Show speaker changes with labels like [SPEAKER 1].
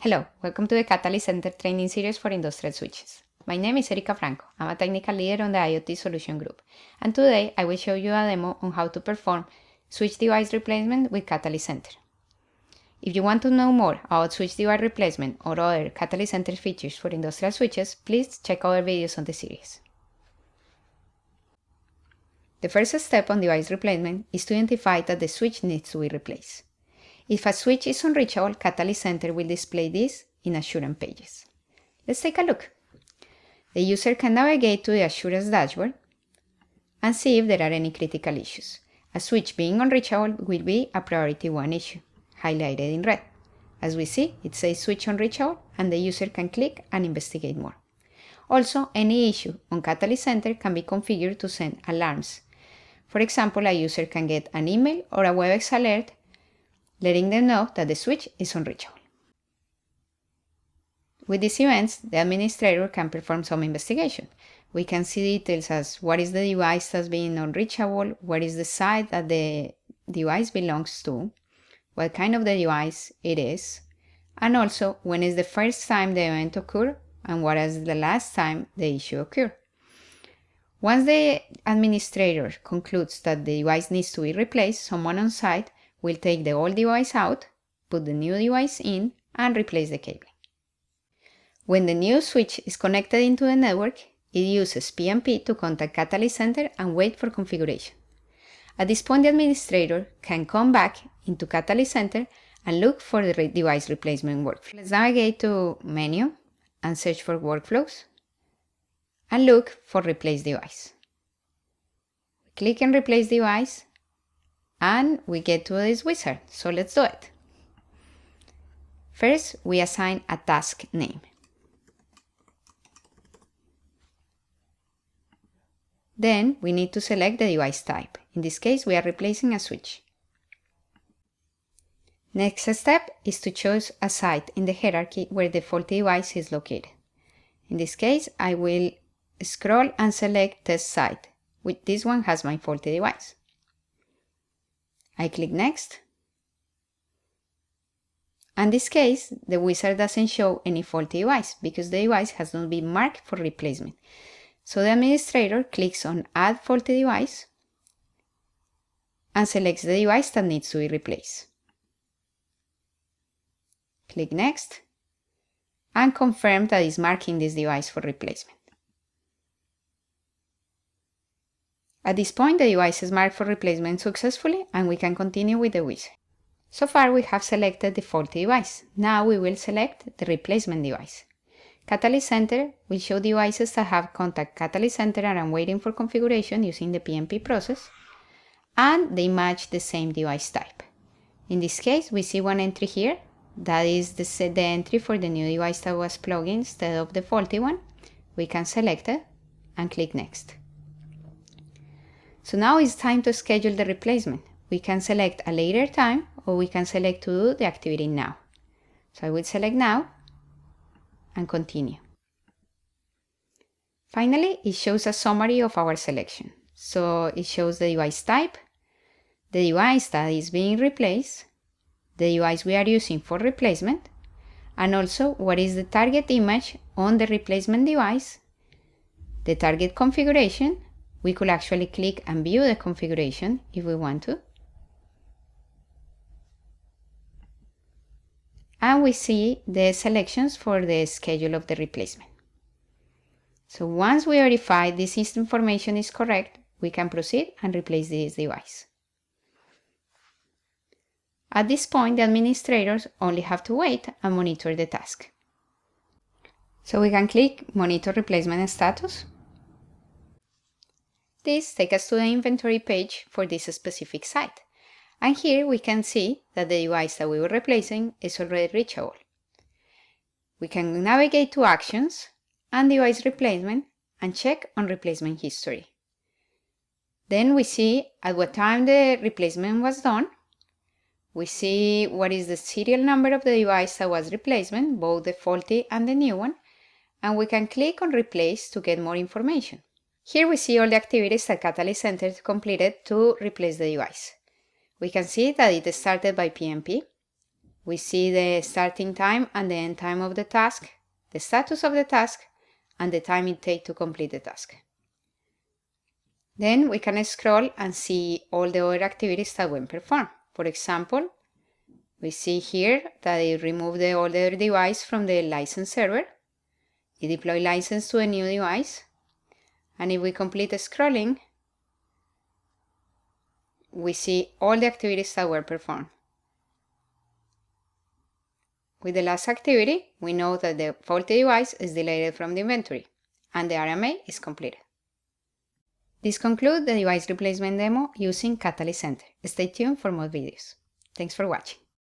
[SPEAKER 1] Hello, welcome to the Catalyst Center training series for industrial switches. My name is Erika Franco. I'm a technical leader on the IoT Solution Group, and today I will show you a demo on how to perform switch device replacement with Catalyst Center. If you want to know more about switch device replacement or other Catalyst Center features for industrial switches, please check our videos on the series. The first step on device replacement is to identify that the switch needs to be replaced. If a switch is unreachable, Catalyst Center will display this in assurance pages. Let's take a look. The user can navigate to the assurance dashboard and see if there are any critical issues. A switch being unreachable will be a priority 1 issue, highlighted in red. As we see, it says switch unreachable, and the user can click and investigate more. Also, any issue on Catalyst Center can be configured to send alarms. For example, a user can get an email or a WebEx alert letting them know that the switch is unreachable. With these events, the administrator can perform some investigation. We can see details as what is the device that's being unreachable, where is the site that the device belongs to, what kind of the device it is, and also when is the first time the event occurred and what is the last time the issue occurred. Once the administrator concludes that the device needs to be replaced, someone on site will take the old device out, put the new device in, and replace the cabling. When the new switch is connected into the network, it uses PNP to contact Catalyst Center and wait for configuration. At this point, the administrator can come back into Catalyst Center and look for the device replacement workflow. Let's navigate to Menu and search for Workflows and look for Replace Device. Click on Replace Device and we get to this wizard, so let's do it. First, we assign a task name. Then we need to select the device type. In this case, we are replacing a switch. Next step is to choose a site in the hierarchy where the faulty device is located. In this case, I will scroll and select test site, which this one has my faulty device. I click Next. In this case, the wizard doesn't show any faulty device because the device has not been marked for replacement. So the administrator clicks on Add Faulty Device and selects the device that needs to be replaced. Click Next and confirm that it's marking this device for replacement. At this point, the device is marked for replacement successfully and we can continue with the wizard. So far, we have selected the faulty device. Now we will select the replacement device. Catalyst Center will show devices that have contact Catalyst Center and are waiting for configuration using the PNP process, and they match the same device type. In this case, we see one entry here. That is the entry for the new device that was plugged in instead of the faulty one. We can select it and click Next. So now it's time to schedule the replacement. We can select a later time or we can select to do the activity now. So I will select now and continue. Finally, it shows a summary of our selection. So it shows the device type, the device that is being replaced, the device we are using for replacement, and also what is the target image on the replacement device, the target configuration. We could actually click and view the configuration if we want to. And we see the selections for the schedule of the replacement. So once we verify this information is correct, we can proceed and replace this device. At this point, the administrators only have to wait and monitor the task. So we can click Monitor Replacement Status. This takes us to the inventory page for this specific site. And here we can see that the device that we were replacing is already reachable. We can navigate to Actions and Device Replacement and check on replacement history. Then we see at what time the replacement was done. We see what is the serial number of the device that was replacement, both the faulty and the new one, and we can click on Replace to get more information. Here we see all the activities that Catalyst Center completed to replace the device. We can see that it started by PNP, We see the starting time and the end time of the task, the status of the task, and the time it takes to complete the task. Then we can scroll and see all the other activities that were performed. For example, we see here that it removed the older device from the license server. It deployed license to a new device. And if we complete the scrolling, we see all the activities that were performed. With the last activity, we know that the faulty device is deleted from the inventory and the RMA is completed. This concludes the device replacement demo using Catalyst Center. Stay tuned for more videos. Thanks for watching.